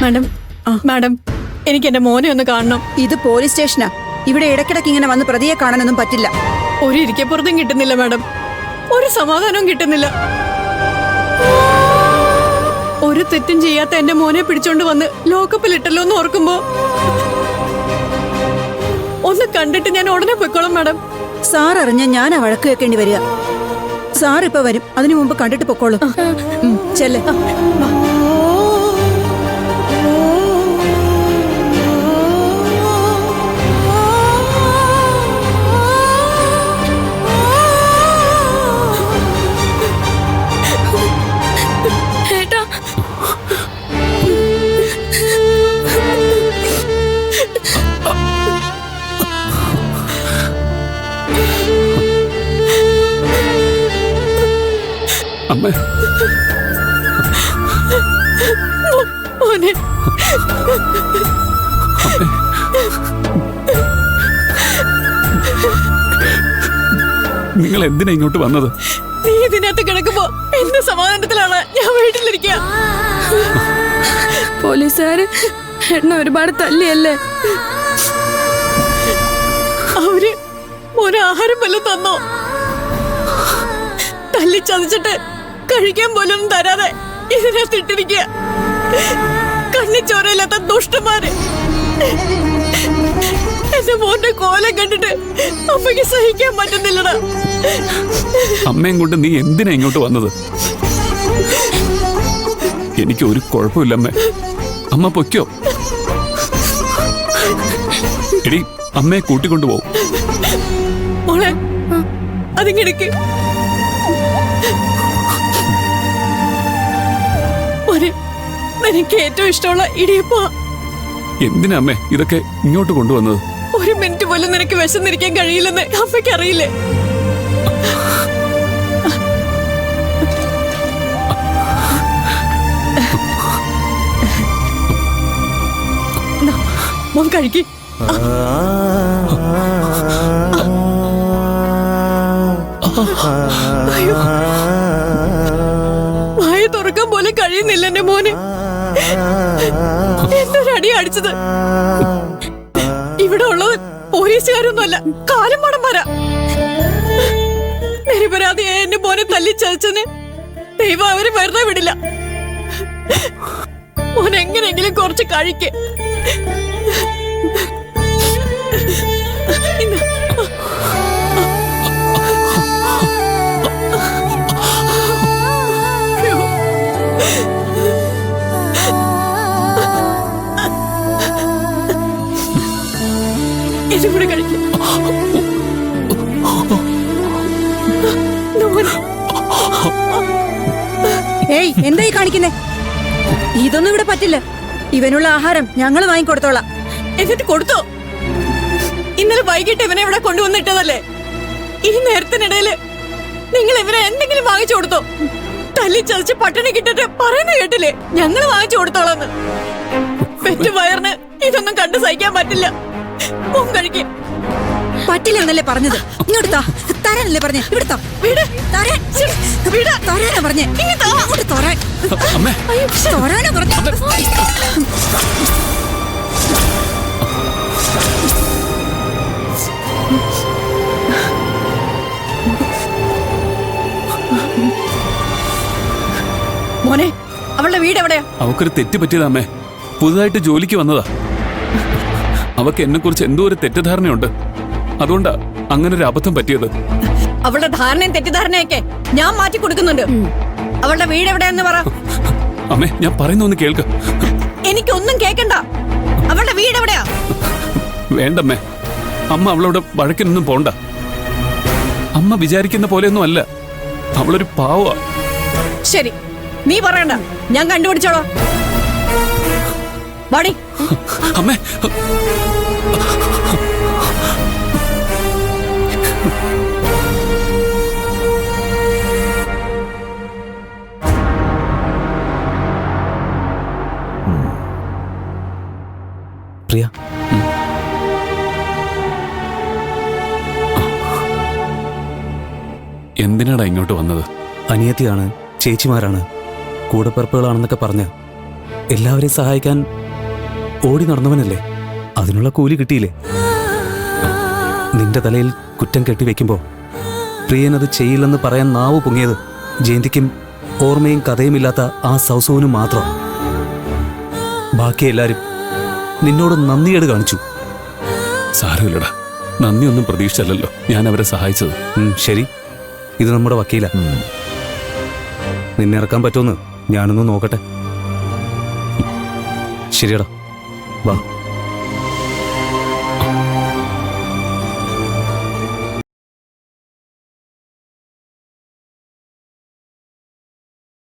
Madam madam എനിക്ക് എന്റെ മോനെ ഒന്ന് കാണണം. ഇത് പോലീസ് സ്റ്റേഷനാ. ഇവിടെ ഇടയ്ക്കിടയ്ക്ക് ഇങ്ങനെ വന്ന് പ്രതിയെ കാണാനൊന്നും പറ്റില്ല. ഒരു ഇരിക്കപ്പുറത്തും കിട്ടുന്നില്ല മാഡം, ഒരു സമാധാനവും കിട്ടുന്നില്ല. ഒരു തെറ്റും ചെയ്യാത്ത എന്റെ മോനെ പിടിച്ചോണ്ട് വന്ന് ലോക്കപ്പിലിട്ടല്ലോ എന്ന് ഓർക്കുമ്പോ ഒന്ന് കണ്ടിട്ട് ഞാൻ ഉടനെ പൊയ്ക്കോളാം മാഡം. സാർ അറിഞ്ഞ ഞാനാ വഴക്ക് കേൾക്കേണ്ടി വരിക. സാർ ഇപ്പൊ വരും, അതിനു മുമ്പ് കണ്ടിട്ട് പൊക്കോളൂ. ചെല്ലേ. അമ്മേ, മോനെ നിങ്ങൾ എന്തിനാ ഇങ്ങോട്ട് വന്നത്? നീ ഇതിനകത്ത് കിടക്കുമ്പോ എന്ത് സമാധാനത്തിലാണ് ഞാൻ വീട്ടിലിരിക്കുക. പോലീസുകാര് എന്നെ ഒരുപാട് തല്ലിയല്ലേ? അവര് മോനെ ആഹാരം വല്ലതും തന്നോ? തല്ലി ചതച്ചിട്ട് കഴിക്കാൻ പോലും തരാതെ ഇതിനകത്ത് ഇട്ടിരിക്കുക. കണ്ണിച്ചോരയില്ലാത്ത ദുഷ്ടന്മാര്. എന്റെ മോന്റെ കോലം കണ്ടിട്ട് അമ്മയ്ക്ക് സഹിക്കാൻ പറ്റുന്നില്ലടാ. അമ്മയും കൊണ്ട് നീ എന്തിനാ ഇങ്ങോട്ട് വന്നത്? എനിക്ക് ഒരു കുഴപ്പമില്ല അമ്മേ. അമ്മ പൊയ്ക്കോ. എടി, അമ്മയെ കൂട്ടിക്കൊണ്ടു പോകും. മോളെ അതിങ്ങെടുക്ക്. മോനെ, നിനക്ക് ഏറ്റവും ഇഷ്ടമുള്ള ഇടിയപ്പ. എന്തിനാ അമ്മേ ഇതൊക്കെ ഇങ്ങോട്ട് കൊണ്ടുവന്നത്? ഒരു മിനിറ്റ് പോലും നിനക്ക് വിശന്നിരിക്കാൻ കഴിയില്ലെന്ന് അമ്മയ്ക്ക് അറിയില്ലേ? മോൻ കഴിക്ക്. വായ തുറക്കാൻ പോലും കഴിയുന്നില്ല എന്റെ മോന്. എന്തൊരടി അടിച്ചത്. ഇവിടെ ഉള്ളത് പോലീസുകാരൊന്നുമല്ല, കാലം മടന്മാരാ. നിരപരാധിയായ എന്റെ മോനെ തല്ലിച്ചതച്ചന് ദൈവം അവര് വെറുതെ വിടില്ല. മോൻ എങ്ങനെയെങ്കിലും കുറച്ച് കഴിക്ക്. ഇതും കൂടെ കഴിക്കും. ഏയ്, എന്തായി കാണിക്കുന്നേ? ഇതൊന്നും ഇവിടെ പറ്റില്ല. ഇവനുള്ള ആഹാരം ഞങ്ങൾ വാങ്ങിക്കൊടുത്തോളാം. എന്നിട്ട് കൊടുത്തോ? ഇന്നലെ വൈകിട്ട് ഇവനെ ഇവിടെ കൊണ്ടുവന്നിട്ടതല്ലേ? ഈ നേരത്തിനിടയില് നിങ്ങൾ ഇവരെ എന്തെങ്കിലും വാങ്ങിച്ചു കൊടുത്തോ? തല്ലി ചതച്ച് പട്ടിണി കിട്ടിട്ട് പറയുന്ന കേട്ടില്ലേ ഞങ്ങൾ വാങ്ങിച്ചു കൊടുത്തോളാന്ന്. പെറ്റു വയറിന് ഇതൊന്നും കണ്ടു സഹിക്കാൻ പറ്റില്ല. മോൻ കഴിക്കും. പറ്റില്ലെന്നല്ലേ പറഞ്ഞത്? ഇങ്ങോട്ട് താ. തരാനല്ലേ പറഞ്ഞേ? ഇവിടെ താ. തരാനാ പറഞ്ഞേ? അങ്ങോട്ട് തരാൻ. തരാനാ പറഞ്ഞേ? മോനെ, അവളുടെ വീട് എവിടെയാ? അവക്കൊരു തെറ്റ് പറ്റിയതാ അമ്മേ. പുതുതായിട്ട് ജോലിക്ക് വന്നതാ. അവക്ക് എന്നെ കുറിച്ച് എന്തോ ഒരു തെറ്റിദ്ധാരണയുണ്ട്. അതുകൊണ്ടാ അങ്ങനെ ഒരു അബദ്ധം പറ്റിയത്. അവളുടെ ധാരണയും തെറ്റിദ്ധാരണയൊക്കെ ഞാൻ മാറ്റി കൊടുക്കുന്നുണ്ട്. അവളുടെ വീട് എവിടെയാന്ന് പറ. അമ്മേ, ഞാൻ പറയുന്ന ഒന്ന് കേൾക്ക്. എനിക്കൊന്നും കേക്കണ്ട. അവളുടെ വീട് എവിടെയാ? വേണ്ടമ്മേ, അമ്മ അവളോട് വഴക്കിനൊന്നും പോണ്ട. അമ്മ വിചാരിക്കുന്ന പോലെയൊന്നും അല്ല. അവളൊരു പാവാ. ശരി, നീ പറയണ്ട, ഞാൻ കണ്ടുപിടിച്ചോളാം. വാടി. അമ്മേ, പ്രിയ, എന്തിനാടാ ഇങ്ങോട്ട് വന്നത്? അനിയത്തിയാണ്, ചേച്ചിമാരാണ്, കൂടപ്പിറപ്പുകളാണെന്നൊക്കെ പറഞ്ഞ് എല്ലാവരെയും സഹായിക്കാൻ ഓടി നടന്നവനല്ലേ? അതിനുള്ള കൂലി കിട്ടിയില്ലേ? നിന്റെ തലയിൽ കുറ്റം കെട്ടിവെക്കുമ്പോൾ പ്രിയനത് ചെയ്യില്ലെന്ന് പറയാൻ നാവ് പൊങ്ങിയത് ജയന്തിക്കും ഓർമ്മയും കഥയുമില്ലാത്ത ആ സൗസവനും മാത്രം. ബാക്കി എല്ലാരും നിന്നോട് നന്ദിയേട് കാണിച്ചു. സാരമില്ലടാ, നന്ദിയൊന്നും പ്രതീക്ഷിച്ചല്ലോ ഞാൻ അവരെ സഹായിച്ചത്. ശരി, ഇത് നമ്മുടെ വക്കീല. നിന്നെ ഇറക്കാൻ പറ്റുമെന്ന് ഞാനൊന്ന് നോക്കട്ടെ. ശരിയടാ, വാ.